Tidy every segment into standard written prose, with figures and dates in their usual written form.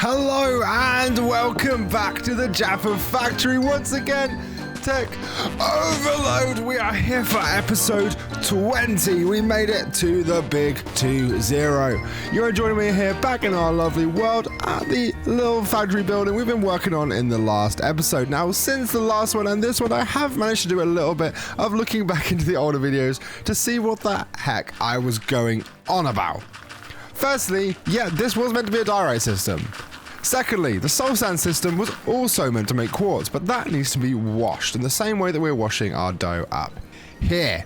Hello and welcome back to the Jaffa Factory once again. Tech Overload. We are here for episode 20. We made it to the big 2-0. You're joining me here back in our lovely world at the little factory building we've been working on in the last episode. Now, since the last one and this one, I have managed to do a little bit of looking back into the older videos to see what the heck I was going on about. Firstly, yeah, this was meant to be a diorite system. Secondly, the soul sand system was also meant to make quartz, but that needs to be washed in the same way that we're washing our dough up here.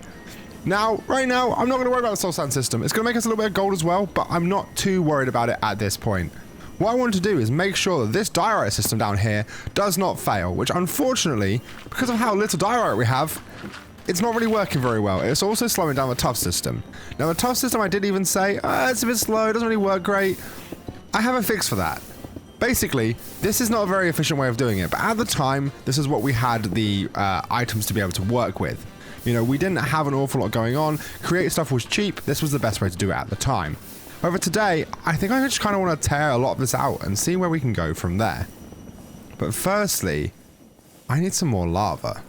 Now, right now, I'm not going to worry about the soul sand system. It's going to make us a little bit of gold as well, but I'm not too worried about it at this point. What I want to do is make sure that this diorite system down here does not fail, which unfortunately, because of how little diorite we have, it's not really working very well. It's also slowing down the tuff system. Now, the tuff system, I did even say, it's a bit slow, it doesn't really work great. I have a fix for that. Basically, this is not a very efficient way of doing it, but at the time, this is what we had the items to be able to work with. You know, we didn't have an awful lot going on. Create stuff was cheap. This was the best way to do it at the time. However, today, I think I just kind of want to tear a lot of this out and see where we can go from there. But firstly, I need some more lava.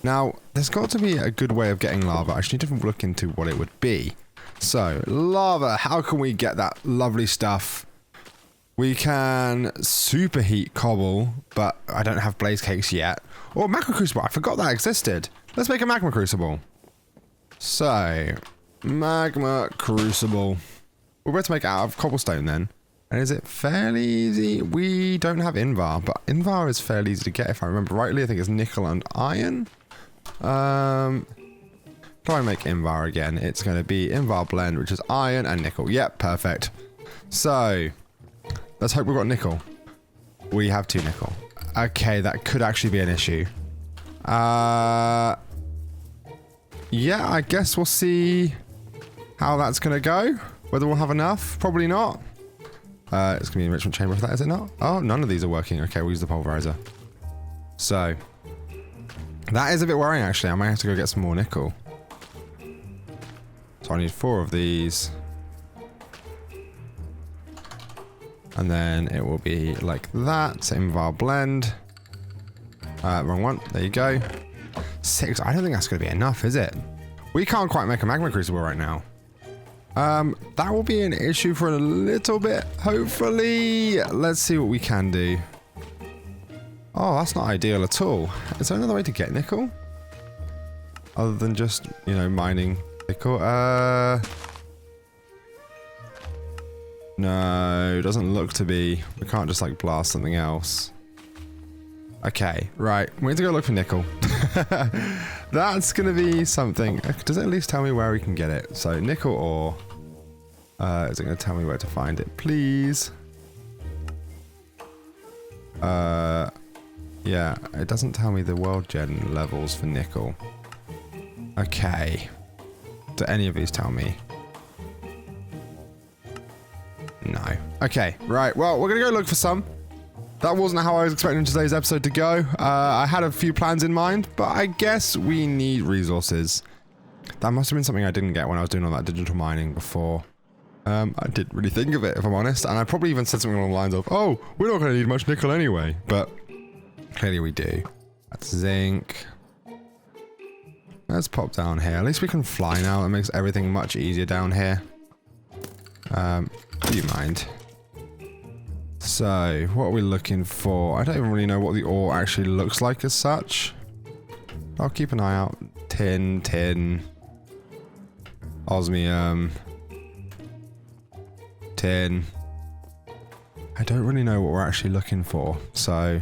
Now, there's got to be a good way of getting lava. I just need to look into what it would be. So, lava, how can we get that lovely stuff? We can superheat cobble, but I don't have blaze cakes yet. Or magma crucible, I forgot that existed. Let's make a magma crucible. So, magma crucible. We're about to make it out of cobblestone then. And is it fairly easy? We don't have Invar, but Invar is fairly easy to get if I remember rightly. I think it's nickel and iron. Try and make Invar again. It's going to be Invar blend, which is iron and nickel. Yep, perfect. So, let's hope we've got nickel. We have 2 nickel. Okay, that could actually be an issue. Yeah, I guess we'll see how that's going to go. Whether we'll have enough. Probably not. It's going to be an enrichment chamber for that, is it not? Oh, none of these are working. Okay, we'll use the pulverizer. So, that is a bit worrying, actually. I might have to go get some more nickel. So I need 4 of these. And then it will be like that. Invar blend. Wrong one. There you go. 6. I don't think that's going to be enough, is it? We can't quite make a magma crucible right now. That will be an issue for a little bit, hopefully. Let's see what we can do. Oh, that's not ideal at all. Is there another way to get nickel? Other than just, you know, mining nickel? No, doesn't look to be. We can't just like blast something else. Okay, right. We need to go look for nickel. That's going to be something. Does it at least tell me where we can get it? So nickel ore. Is it going to tell me where to find it? Please. Yeah, it doesn't tell me the world gen levels for nickel. Okay. Do any of these tell me? No. Okay, right. Well, we're going to go look for some. That wasn't how I was expecting today's episode to go. I had a few plans in mind, but I guess we need resources. That must have been something I didn't get when I was doing all that digital mining before. I didn't really think of it, if I'm honest. And I probably even said something along the lines of, oh, we're not going to need much nickel anyway. But clearly we do. That's zinc. Let's pop down here. At least we can fly now. That makes everything much easier down here. Do you mind? So, what are we looking for? I don't even really know what the ore actually looks like as such. I'll keep an eye out. Tin. Osmium. Tin. I don't really know what we're actually looking for. So,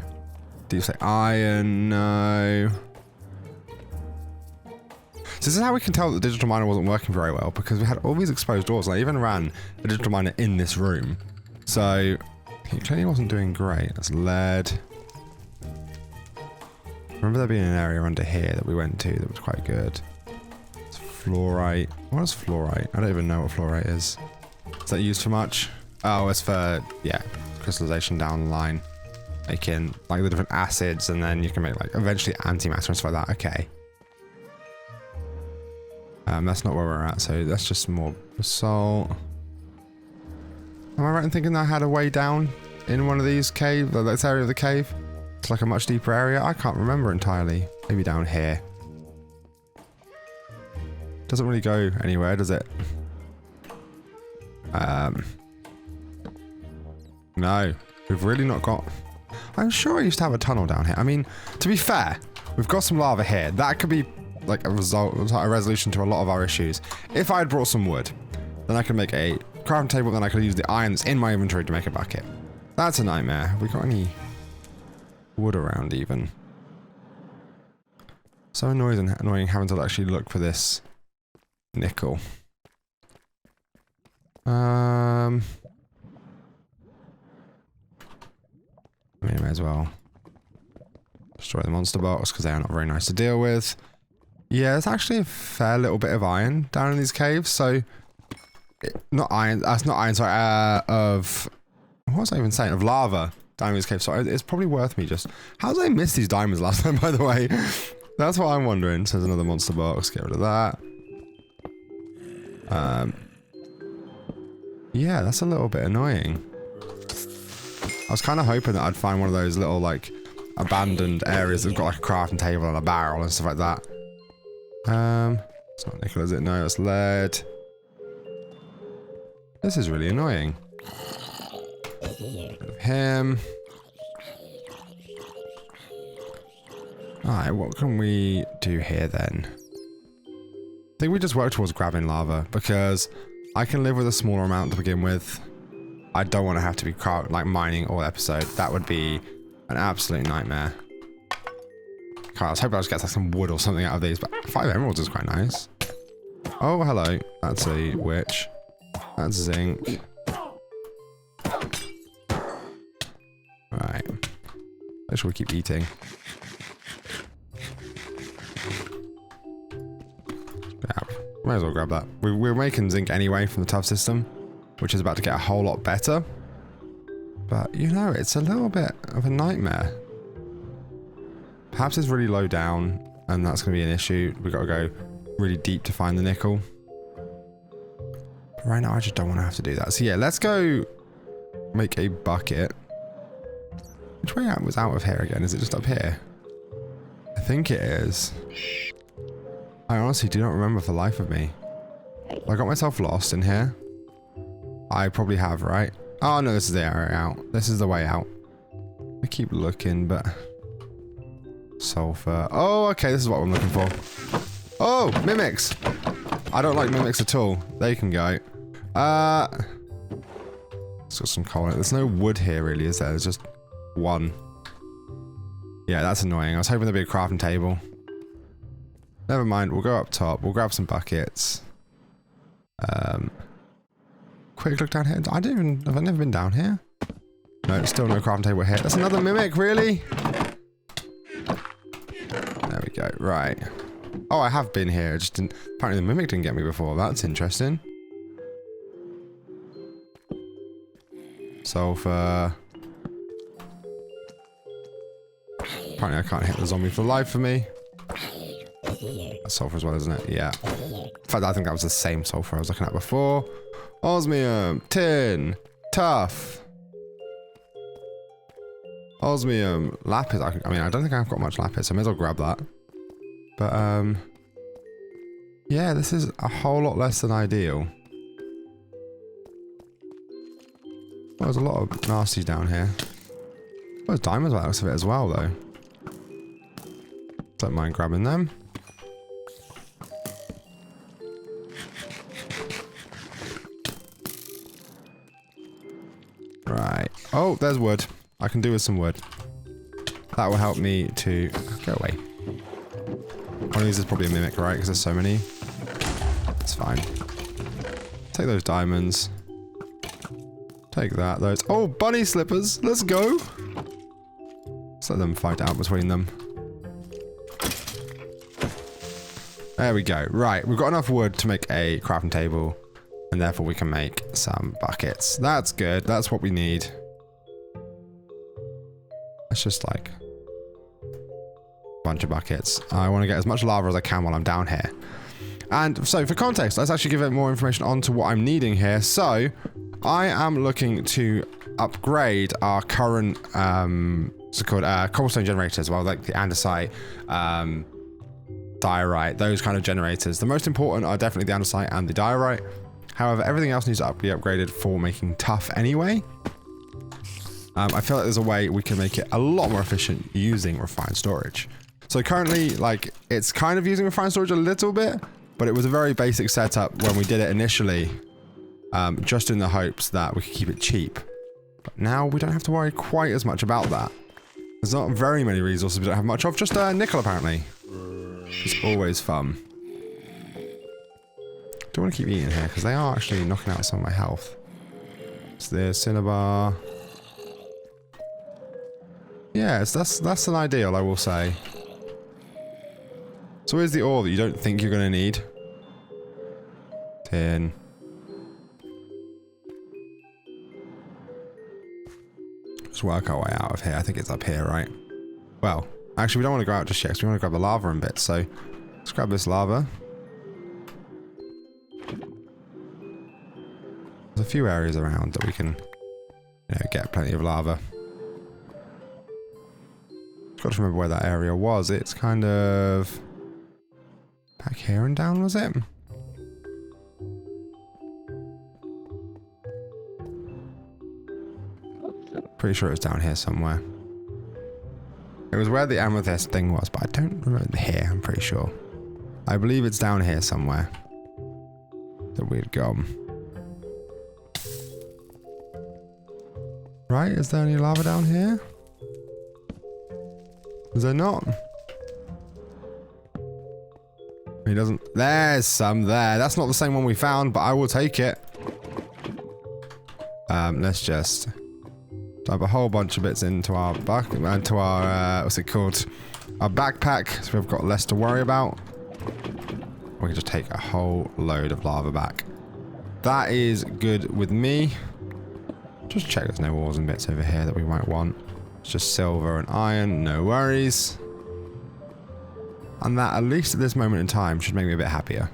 do you say iron? No. So this is how we can tell that the digital miner wasn't working very well, because we had all these exposed doors, and I even ran the digital miner in this room. So, he clearly wasn't doing great. That's lead. Remember there being an area under here that we went to that was quite good. It's fluorite. What is fluorite? I don't even know what fluorite is. Is that used for much? Oh, it's for, yeah, crystallization down the line. Making, like, the different acids, and then you can make, like, eventually antimatter and stuff like that. Okay. That's not where we're at, so that's just more basalt. Am I right in thinking I had a way down? in one of these caves, this area of the cave? It's like a much deeper area. I can't remember entirely. Maybe down here. Doesn't really go anywhere, does it? No. We've really not got... I'm sure I used to have a tunnel down here. I mean, to be fair, we've got some lava here. That could be like a resolution to a lot of our issues. If I had brought some wood, then I could make a crafting table, then I could use the iron that's in my inventory to make a bucket. That's a nightmare. Have we got any wood around even? So annoying having to actually look for this nickel. I mean, I may as well destroy the monster box because they are not very nice to deal with. Yeah, there's actually a fair little bit of iron down in these caves. So, not iron, sorry, of, what was I even saying? Of lava down in these caves. So it's probably worth me just, how did I miss these diamonds last time, by the way? That's what I'm wondering. So there's another monster box, get rid of that. Yeah, that's a little bit annoying. I was kind of hoping that I'd find one of those little, like, abandoned areas that've got, like, a crafting table and a barrel and stuff like that. It's not nickel, is it? No, it's lead. This is really annoying. Him. Alright, what can we do here then? I think we just work towards grabbing lava, because I can live with a smaller amount to begin with. I don't want to have to be like mining all episode. That would be an absolute nightmare. God, I was hoping I would get like some wood or something out of these, but 5 emeralds is quite nice. Oh, hello. That's a witch. That's zinc. Right. Make sure we keep eating. Might as well grab that. We're making zinc anyway from the tuff system, which is about to get a whole lot better. But, you know, it's a little bit of a nightmare. Perhaps it's really low down, and that's going to be an issue. We've got to go really deep to find the nickel. But right now, I just don't want to have to do that. So, yeah, let's go make a bucket. Which way was out of here again? Is it just up here? I think it is. I honestly do not remember for the life of me. I got myself lost in here. I probably have, right? Oh no, this is the area out. This is the way out. I keep looking, but... Sulfur. Oh, okay, this is what I'm looking for. Oh, mimics! I don't like mimics at all. They can go. Let's got some coal in it. There's no wood here really, is there? There's just one. Yeah, that's annoying. I was hoping there'd be a crafting table. Never mind, we'll go up top. We'll grab some buckets. Quick look down here. Have I never been down here? No, still no crafting table here. That's another mimic, really? There we go, right. Oh, I have been here. Just didn't, apparently the mimic didn't get me before. That's interesting. Sulfur. Apparently I can't hit the zombie for the life of me. That's sulfur as well, isn't it? Yeah. In fact, I think that was the same sulfur I was looking at before. Osmium, tin, tuff. Osmium, lapis. I mean, I don't think I've got much lapis, so I may as well grab that. But, yeah, this is a whole lot less than ideal. Well, there's a lot of nasties down here. Well, there's diamonds by the looks of it as well, though. Don't mind grabbing them. Right. Oh, there's wood. I can do with some wood. That will help me to... Go away. One of these is probably a mimic, right? Because there's so many. It's fine. Take those diamonds. Take that. Those... Oh, bunny slippers. Let's go. Let's let them fight out between them. There we go. Right. We've got enough wood to make a crafting table. And therefore we can make some buckets. That's good. That's what we need. It's just like a bunch of buckets. I want to get as much lava as I can while I'm down here. And so for context, let's actually give it more information on to what I'm needing here. So I am looking to upgrade our current, what's it called, cobblestone generators, well, like the andesite, diorite, those kind of generators. The most important are definitely the andesite and the diorite. However, everything else needs to be upgraded for making tuff anyway. I feel like there's a way we can make it a lot more efficient using refined storage. So currently, like, it's kind of using refined storage a little bit, but it was a very basic setup when we did it initially, just in the hopes that we could keep it cheap. But now we don't have to worry quite as much about that. There's not very many resources we don't have much of, just nickel apparently. It's always fun. Don't want to keep eating here because they are actually knocking out some of my health. It's the cinnabar. Yeah, that's an ideal, I will say. So where's the ore that you don't think you're going to need? Tin. Let's work our way out of here. I think it's up here, right? Well, actually we don't want to go out just yet because we want to grab the lava in bits. So let's grab this lava. There's a few areas around that we can, you know, get plenty of lava. Got to remember where that area was. It's kind of back here and down, was it? Pretty sure it was down here somewhere. It was where the amethyst thing was, but I don't remember here, I'm pretty sure. I believe it's down here somewhere that we'd gone. Right, is there any lava down here? Is there not? He doesn't. There's some there. That's not the same one we found, but I will take it. Let's just dump a whole bunch of bits into our what's it called? Our backpack, so we've got less to worry about. We can just take a whole load of lava back. That is good with me. Just check there's no ores and bits over here that we might want. It's just silver and iron, no worries. And that, at least at this moment in time, should make me a bit happier.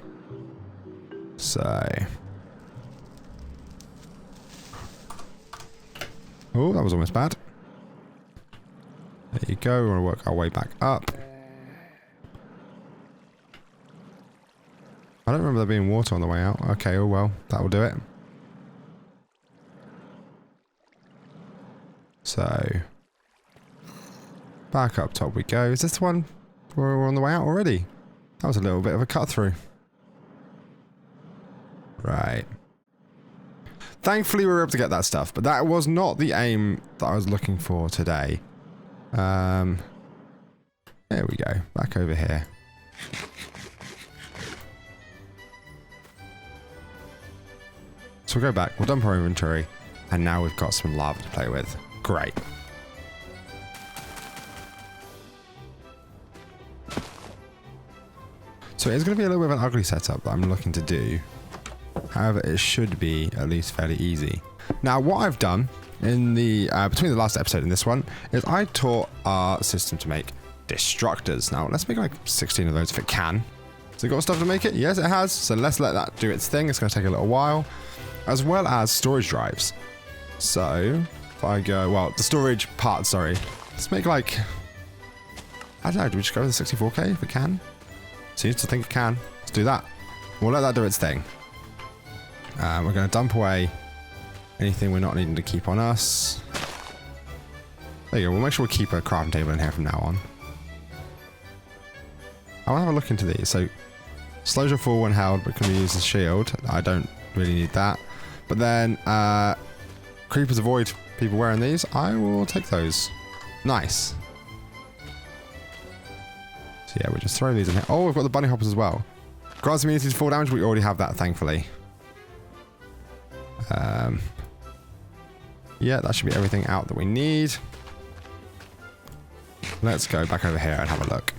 So. Oh, that was almost bad. There you go, we're going to work our way back up. I don't remember there being water on the way out. Okay, oh well, that will do it. So, back up top we go. Is this the one where we're on the way out already? That was a little bit of a cut through. Right. Thankfully we were able to get that stuff, but that was not the aim that I was looking for today. There we go. Back over here. So we'll go back, we'll dump our inventory, and now we've got some lava to play with. Great. So it's going to be a little bit of an ugly setup that I'm looking to do. However, it should be at least fairly easy. Now, what I've done in the between the last episode and this one is I taught our system to make destructors. Now, let's make like 16 of those if it can. Has it got stuff to make it? Yes, it has. So let's let that do its thing. It's going to take a little while. As well as storage drives. So, if I go, well, the storage part, sorry. Let's make like, I don't know, do we just go with the 64K if it can? Seems to think it can. Let's do that. We'll let that do its thing. We're going to dump away anything we're not needing to keep on us. There you go. We'll make sure we keep a crafting table in here from now on. I want to have a look into these. So, slows your fall when held, but can be used as shield. I don't really need that. But then, creepers avoid people wearing these. I will take those. Nice. So yeah, we'll just throw these in here. Oh, we've got the bunny hoppers as well. Grants immunity to fall damage. We already have that, thankfully. Yeah, that should be everything out that we need. Let's go back over here and have a look.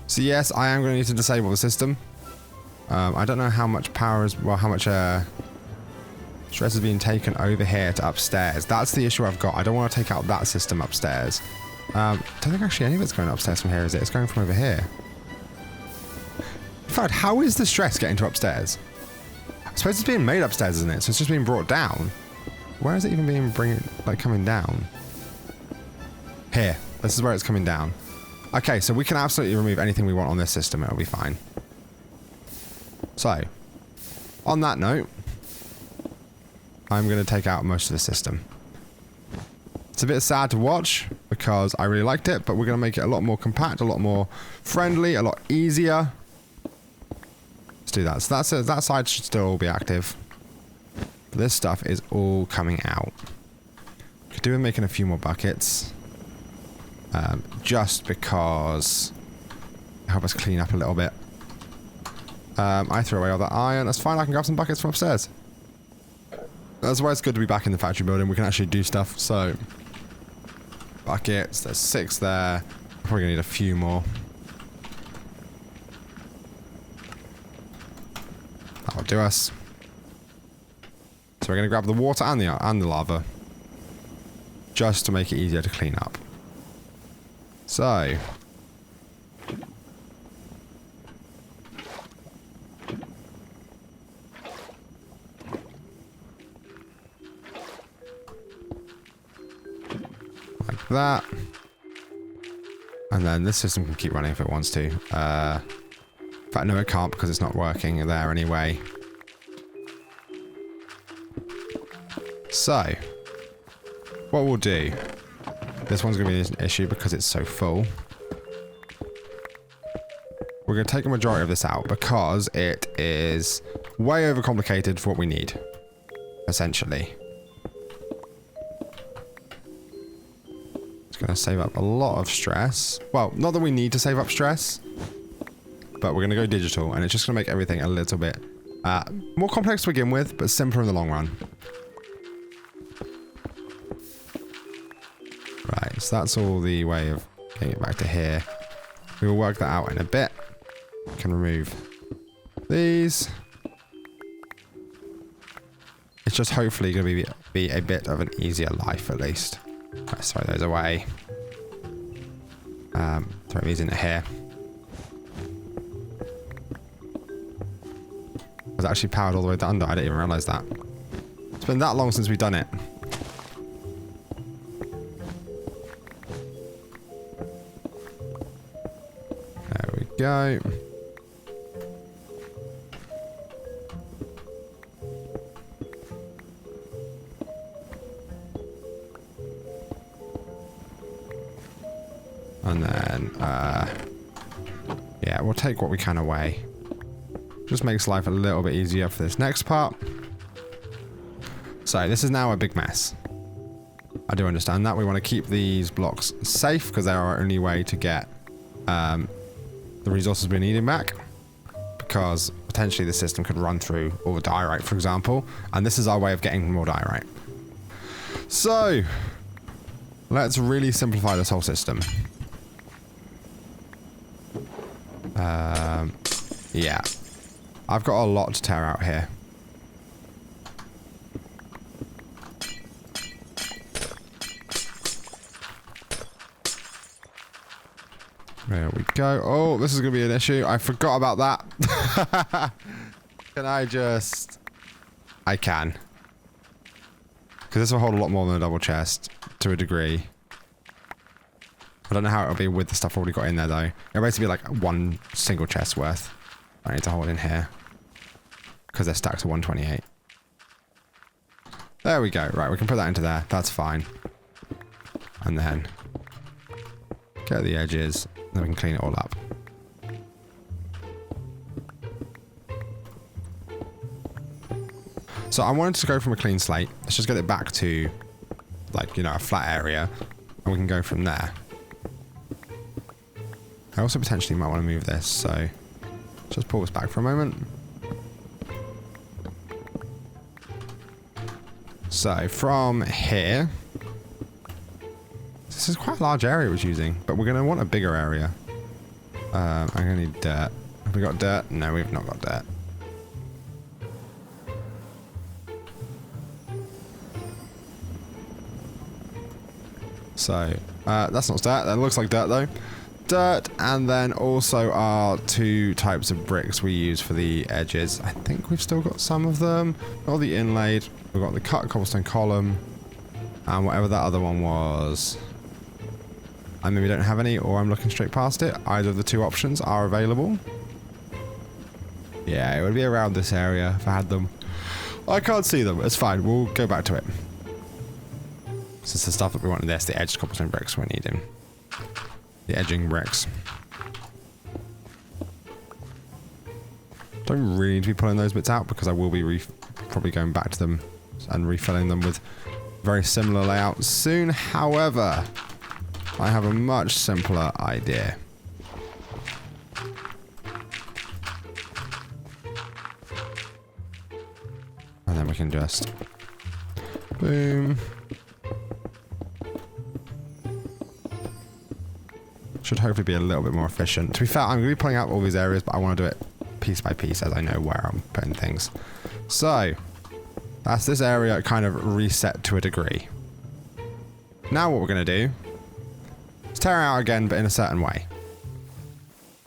So yes, I am going to need to disable the system. I don't know how much power is, well, how much stress is being taken over here to upstairs. That's the issue I've got. I don't want to take out that system upstairs. Don't think actually any of it's going upstairs from here, is it? It's going from over here. In fact, how is the stress getting to upstairs? I suppose it's being made upstairs, isn't it? So it's just being brought down. Where is it even being coming down? Here. This is where it's coming down. Okay, so we can absolutely remove anything we want on this system. It'll be fine. So, on that note, I'm going to take out most of the system. It's a bit sad to watch because I really liked it, but we're going to make it a lot more compact, a lot more friendly, a lot easier. Let's do that. So that's it. That side should still be active. But this stuff is all coming out. Could do with making a few more buckets. Just because help us clean up a little bit. I threw away all that iron. That's fine. I can grab some buckets from upstairs. That's why it's good to be back in the factory building. We can actually do stuff. So, buckets. There's 6 there. Probably gonna need a few more. That'll do us. So we're gonna grab the water and the lava, just to make it easier to clean up. So. Like that. And then this system can keep running if it wants to. In fact, no, it can't because it's not working there anyway. So, what we'll do... This one's going to be an issue because it's so full. We're going to take a majority of this out because it is way overcomplicated for what we need, essentially. It's going to save up a lot of stress. Well, not that we need to save up stress, but we're going to go digital, and it's just going to make everything a little bit more complex to begin with, but simpler in the long run. Right, so that's all the way of getting it back to here. We will work that out in a bit. We can remove these. It's just hopefully going to be a bit of an easier life at least. Let's throw those away. Throw these into here. It was actually powered all the way to under. I didn't even realise that. It's been that long since we've done it. There we go. And then, yeah, we'll take what we can away. Just makes life a little bit easier for this next part. So this is now a big mess. I do understand that. We want to keep these blocks safe because they're our only way to get the resources we're needing back. Because potentially the system could run through all the diorite, for example. And this is our way of getting more diorite. So, let's really simplify this whole system. Yeah. I've got a lot to tear out here. There we go. Oh, this is going to be an issue. I forgot about that. Can I just... I can. Because this will hold a lot more than a double chest, to a degree. I don't know how it'll be with the stuff I've already got in there, though. It'll basically be like one single chest worth I need to hold in here. Because they're stacked to 128. There we go. Right, we can put that into there. That's fine. And then get the edges. Then we can clean it all up. So I wanted to go from a clean slate. Let's just get it back to, like, you know, a flat area. And we can go from there. I also potentially might want to move this, so just pull this back for a moment. So from here, this is quite a large area we're using, but we're going to want a bigger area. I'm going to need dirt. Have we got dirt? No, we've not got dirt. So, that's not dirt. That looks like dirt, though. dirt, and then also our 2 types of bricks we use for the edges. I think we've still got some of them. All the inlaid. We've got the cut cobblestone column, and whatever that other one was. I maybe don't have any, or I'm looking straight past it. Either of the 2 options are available. Yeah, it would be around this area if I had them. I can't see them. It's fine. We'll go back to it. This is the stuff that we want in this. The edged cobblestone bricks we're needing. The edging bricks. Don't really need to be pulling those bits out because I will be probably going back to them and refilling them with very similar layouts soon. However, I have a much simpler idea. And then we can just boom. Should hopefully be a little bit more efficient. To be fair, I'm going to be pulling out all these areas, but I want to do it piece by piece as I know where I'm putting things. So, that's this area kind of reset to a degree. Now what we're going to do is tear it out again, but in a certain way.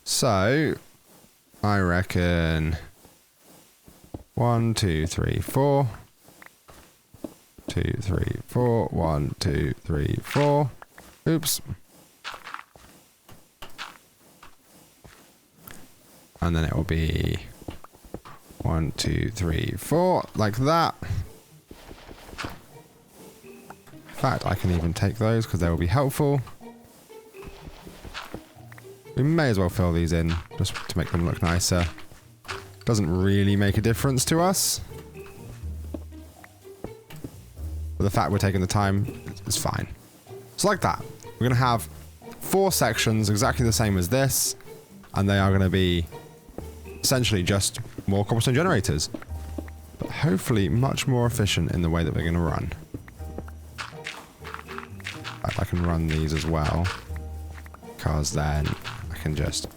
So, I reckon 1, 2, 3, 4. 2, 3, 4. 1, 2, 3, 4. Oops. And then it will be 1, 2, 3, 4, like that. In fact, I can even take those because they will be helpful. We may as well fill these in just to make them look nicer. Doesn't really make a difference to us. But the fact we're taking the time is fine. So like that. We're going to have 4 sections exactly the same as this. And they are going to be essentially just more cobblestone generators. But hopefully much more efficient in the way that we're going to run. I can run these as well. Because then I can just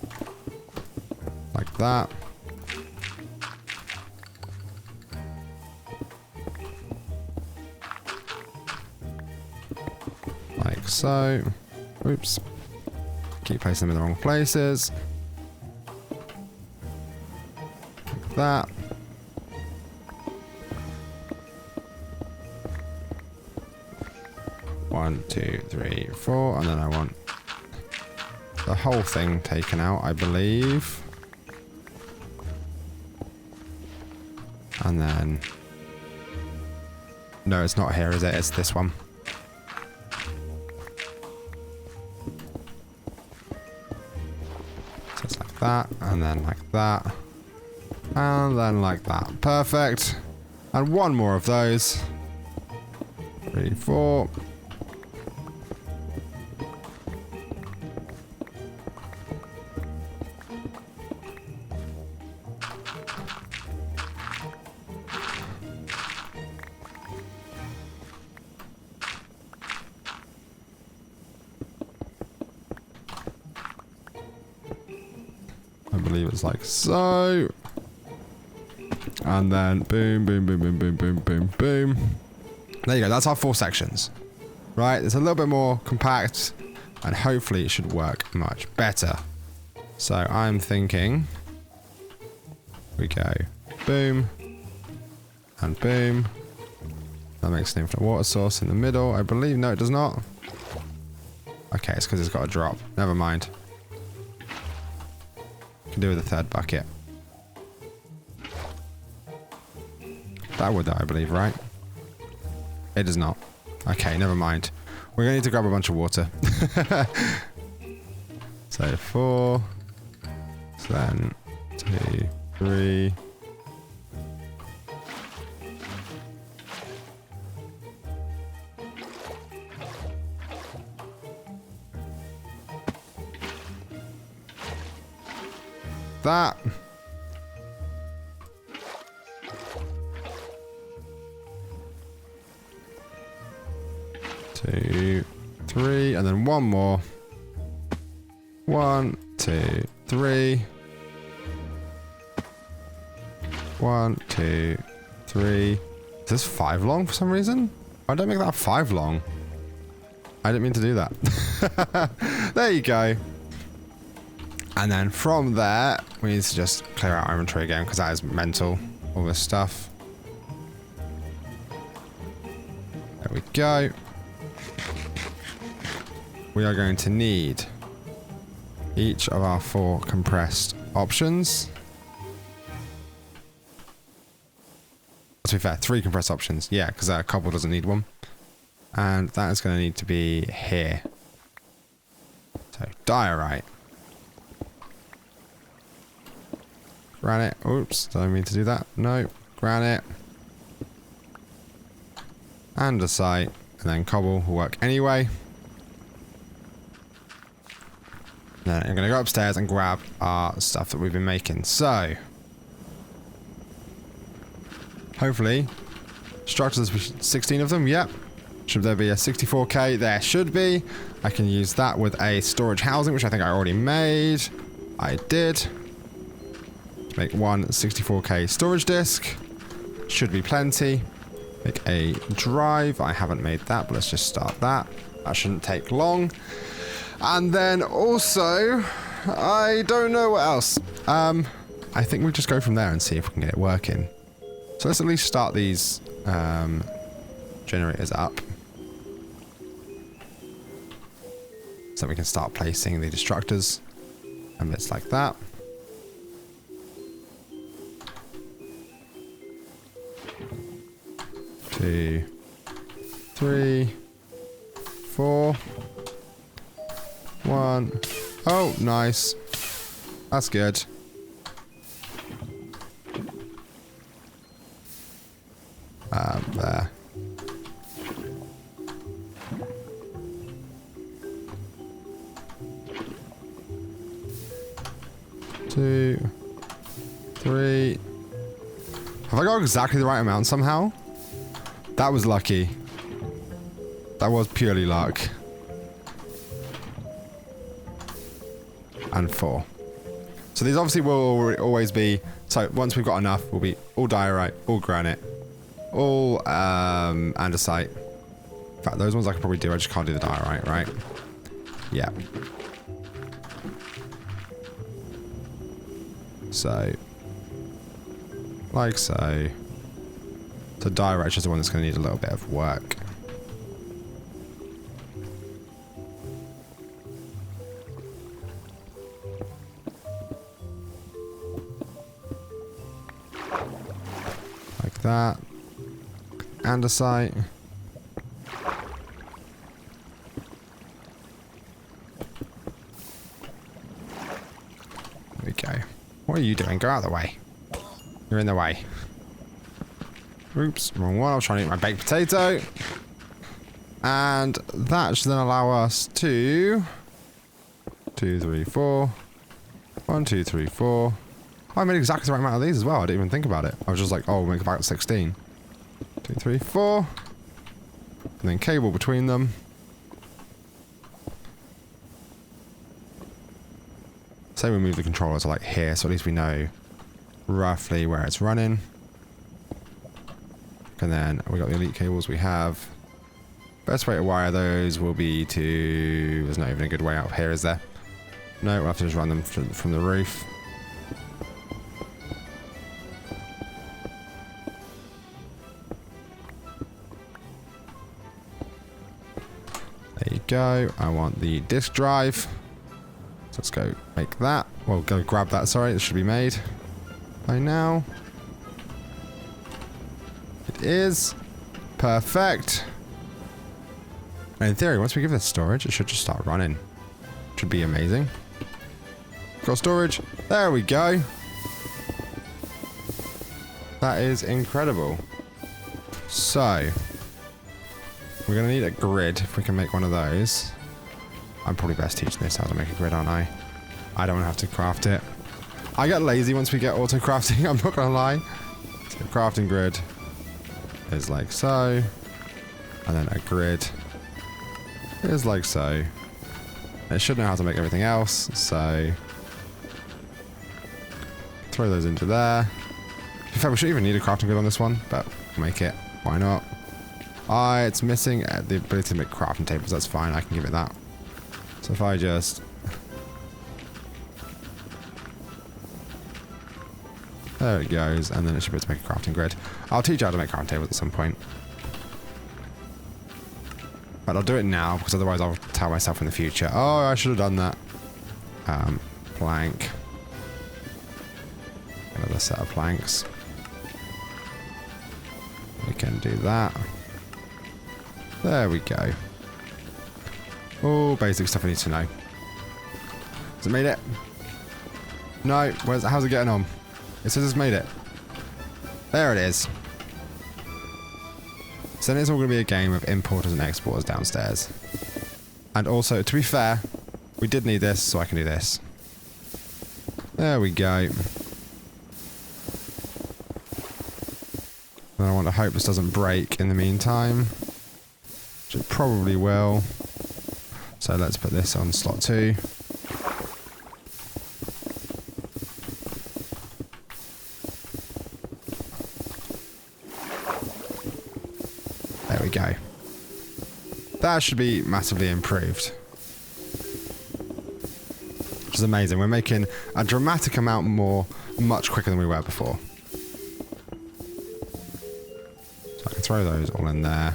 like that. Like so. Oops. Keep placing them in the wrong places. Like that. One, 2, 3, 4, and then I want the whole thing taken out, I believe. And then... No, it's not here, is it? It's this one. So it's like that, and then like that. And then like that. Perfect. And one more of those. 3, 4. I believe it's like so. And then boom, boom, boom, boom, boom, boom, boom, boom. There you go. That's our 4 sections. Right? It's a little bit more compact. And hopefully it should work much better. So I'm thinking we go boom and boom. That makes an infinite water source in the middle, I believe. No, it does not. Okay, it's because it's got a drop. Never mind. Can do with a 3rd bucket. That would, though, I believe, right? It does not. Okay, never mind. We're going to need to grab a bunch of water. So 4. So then 2, 3. That. 2, 3, and then one more. 1, 2, 3. 1, 2, 3. Is this 5 long for some reason? I don't make that 5 long. I didn't mean to do that. There you go. And then from there, we need to just clear out our inventory again because that is mental, all this stuff. There we go. We are going to need each of our 4 compressed options. To be fair, 3 compressed options. Yeah, because cobble doesn't need one. And that is going to need to be here. So, diorite. Granite. Oops, don't mean to do that. No. Granite. Andesite. And then cobble will work anyway. Then I'm going to go upstairs and grab our stuff that we've been making. So, hopefully, structures, 16 of them, yep. Should there be a 64k? There should be. I can use that with a storage housing, which I think I already made. I did. Make one 64k storage disk. Should be plenty. Make a drive. I haven't made that, but let's just start that. That shouldn't take long. And then also, I don't know what else. I think we'll just go from there and see if we can get it working. So let's at least start these generators up. So we can start placing the destructors and bits like that. Two, 3, 4. 1. Oh, nice. That's good. There. Two, 3. Have I got exactly the right amount somehow? That was lucky. That was purely luck. And 4. So these obviously will always be, so once we've got enough, we'll be all diorite, all granite, all andesite. In fact, those ones I could probably do, I just can't do the diorite, right? Yeah. So, like so. So diorite is just the one that's going to need a little bit of work. Like that. Andesite. There we go. What are you doing? Go out of the way. You're in the way. Oops, wrong one. I was trying to eat my baked potato. And that should then allow us to 2, 3, 4. 1, 2, 3, 4. Oh, I made exactly the right amount of these as well. I didn't even think about it. I was just like, oh, we'll make about 16. 2, 3, 4. And then cable between them. Say we move the controller to like here, so at least we know roughly where it's running. And then we got the elite cables we have. Best way to wire those will be to... There's not even a good way out here, is there? No, we'll have to just run them from the roof. There you go. I want the disk drive. So let's go make that. Well, go grab that, sorry. It should be made by now. It is. Perfect. And in theory, once we give this storage, it should just start running. Should be amazing. Got storage. There we go. That is incredible. So, we're going to need a grid if we can make one of those. I'm probably best teaching this how to make a grid, aren't I? I don't have to craft it. I get lazy once we get auto crafting, I'm not going to lie. So, crafting grid is like so. And then a grid is like so. It should know how to make everything else, so throw those into there. In fact, we shouldn't even need a crafting grid on this one, but we'll make it. Why not? It's missing the ability to make crafting tables. That's fine. I can give it that. So if I just There it goes, and then it should be able to make a crafting grid. I'll teach you how to make crafting tables at some point. But I'll do it now, because otherwise I'll tell myself in the future, oh, I should have done that. Plank. Another set of planks. We can do that. There we go. All basic stuff I need to know. Has it made it? No. How's it getting on? It says it's made it. There it is. So then it's all going to be a game of importers and exporters downstairs. And also, to be fair, we did need this, so I can do this. There we go. And I want to hope this doesn't break in the meantime. Which it probably will. So let's put this on slot 2. There we go. That should be massively improved. Which is amazing. We're making a dramatic amount more, much quicker than we were before. So I can throw those all in there.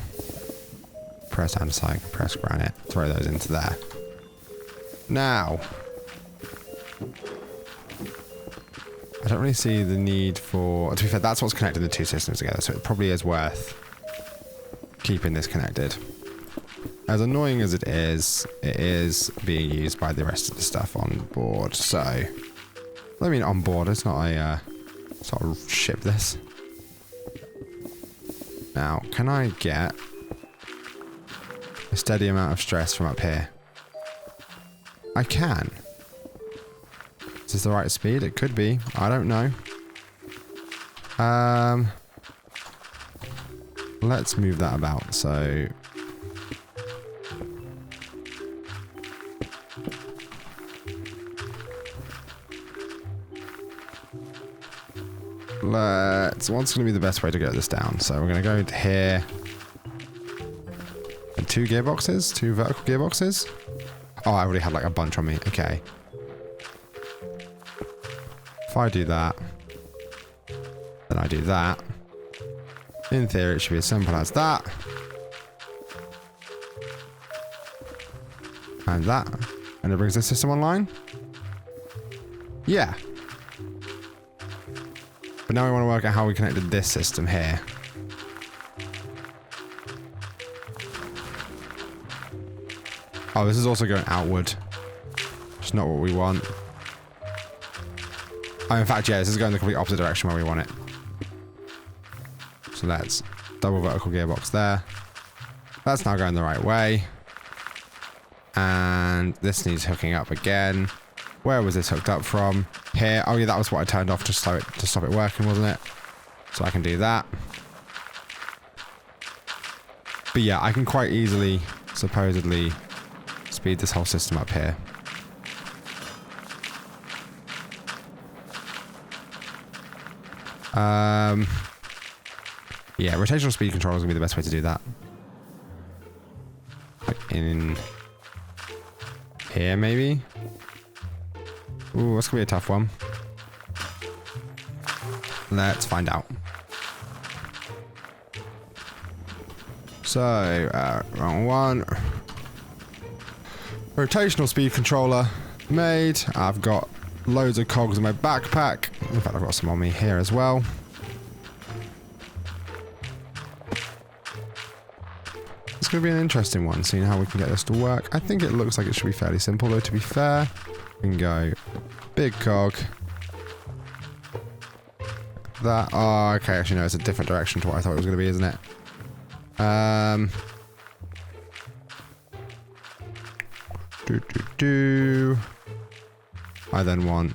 Press andesite, press granite, throw those into there. Now, I don't really see the need for... To be fair, that's what's connecting the two systems together, so it probably is worth keeping this connected. As annoying as it is being used by the rest of the stuff on board, so... I mean on board, it's not a sort of ship this. Now, can I get a steady amount of stress from up here? I can. Is this the right speed? It could be. I don't know. Let's move that about. So what's going to be the best way to get this down? So we're going to go to here. And 2 gearboxes? 2 vertical gearboxes? Oh, I already had like a bunch on me. Okay. If I do that, then I do that. In theory, it should be as simple as that. And that. And it brings the system online? Yeah. But now we want to work out how we connected this system here. Oh, this is also going outward. Which is not what we want. Oh, in fact, yeah, this is going the complete opposite direction where we want it. So let's double vertical gearbox there. That's now going the right way. And this needs hooking up again. Where was this hooked up from? Here. Oh yeah, that was what I turned off to stop it working, wasn't it? So I can do that. But yeah, I can quite easily, supposedly, speed this whole system up here. Yeah, rotational speed control is going to be the best way to do that. Like in here, maybe? Ooh, that's going to be a tough one. Let's find out. So, wrong one. Rotational speed controller made. I've got loads of cogs in my backpack. In fact, I've got some on me here as well. It's going to be an interesting one, seeing how we can get this to work. I think it looks like it should be fairly simple, though, to be fair. We can go big cog. That. Oh, okay. Actually, no, it's a different direction to what I thought it was going to be, isn't it? I then want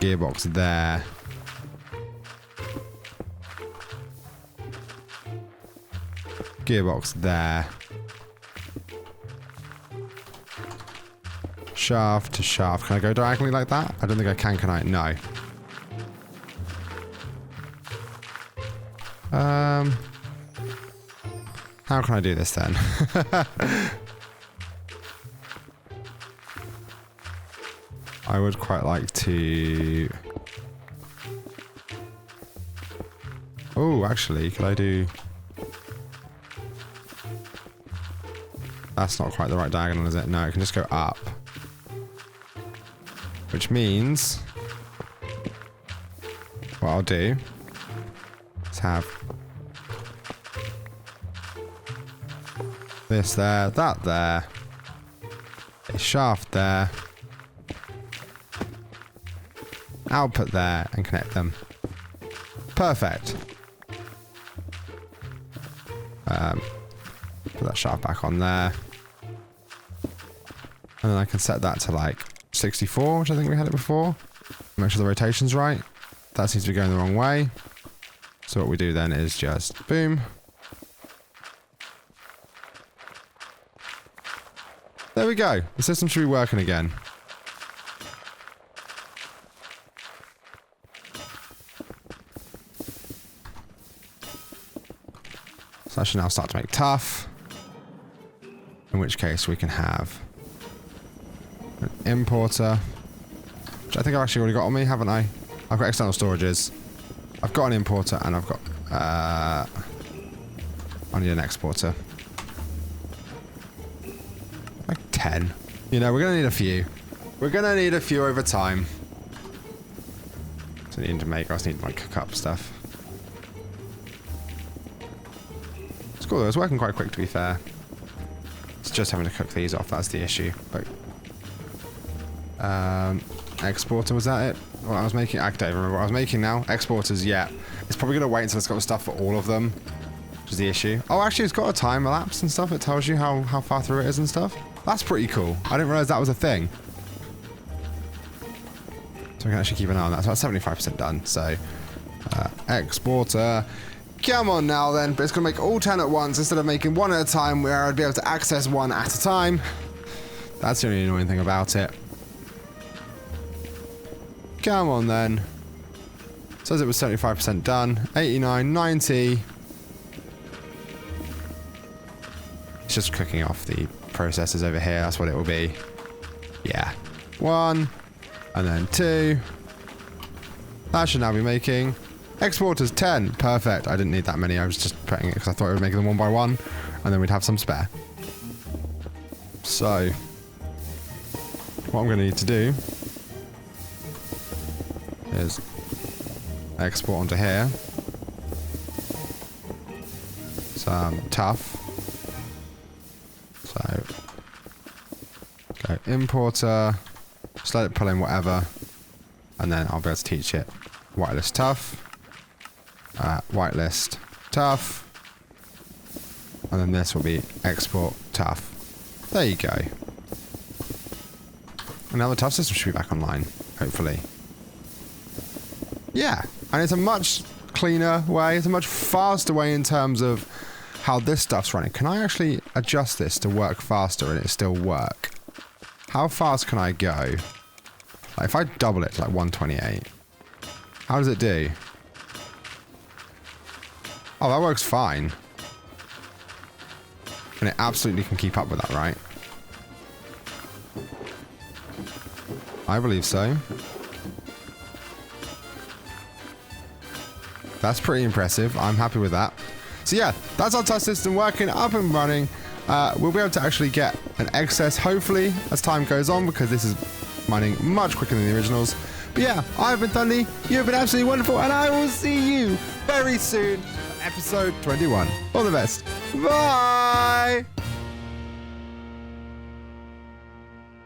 gearbox there. Gearbox there. Shaft to shaft. Can I go diagonally like that? I don't think I can I? No. How can I do this then? I would quite like to Oh, actually, could I do... That's not quite the right diagonal, is it? No, it can just go up. Which means... What I'll do is have this there, that there, a shaft there, output there, and connect them. Perfect. Put that shaft back on there. And then I can set that to like 64, which I think we had it before. Make sure the rotation's right. That seems to be going the wrong way. So what we do then is just boom. There we go. The system should be working again. So I should now start to make tuff. In which case we can have an importer. Which I think I've actually already got on me, haven't I? I've got external storages. I've got an importer and I've got... I need an exporter. Like 10. You know, we're going to need a few. We're going to need a few over time. So I need to make... I just need like cook up stuff. It's cool though. It's working quite quick to be fair. It's just having to cook these off. That's the issue. But, exporter, was that it? What I was making? I don't remember what I was making now. Exporters, yeah. It's probably going to wait until it's got the stuff for all of them, which is the issue. Oh, actually, it's got a time elapse and stuff. It tells you how far through it is and stuff. That's pretty cool. I didn't realize that was a thing. So I can actually keep an eye on that. So that's 75% done. So, exporter. Come on now then. But it's going to make all 10 at once instead of making one at a time where I'd be able to access one at a time. That's the only annoying thing about it. Come on then. Says it was 75% done. 89, 90. It's just cooking off the processors over here. That's what it will be. Yeah. 1. And then 2. That should now be making... Exporters 10. Perfect. I didn't need that many. I was just putting it because I thought it would make them one by one. And then we'd have some spare. So... What I'm going to need to do... is export onto here some tuff. So go importer, just let it pull in whatever, and then I'll be able to teach it whitelist tuff, whitelist tuff, and then this will be export tuff. There you go. And now the tuff system should be back online, hopefully. Yeah, and it's a much cleaner way. It's a much faster way in terms of how this stuff's running. Can I actually adjust this to work faster and it still work? How fast can I go? Like if I double it to like 128, how does it do? Oh, that works fine. And it absolutely can keep up with that, right? I believe so. That's pretty impressive. I'm happy with that. So yeah, that's our tuff system working, up and running. We'll be able to actually get an excess, hopefully, as time goes on, because this is mining much quicker than the originals. But yeah, I've been Thundie, you've been absolutely wonderful, and I will see you very soon for episode 21. All the best. Bye!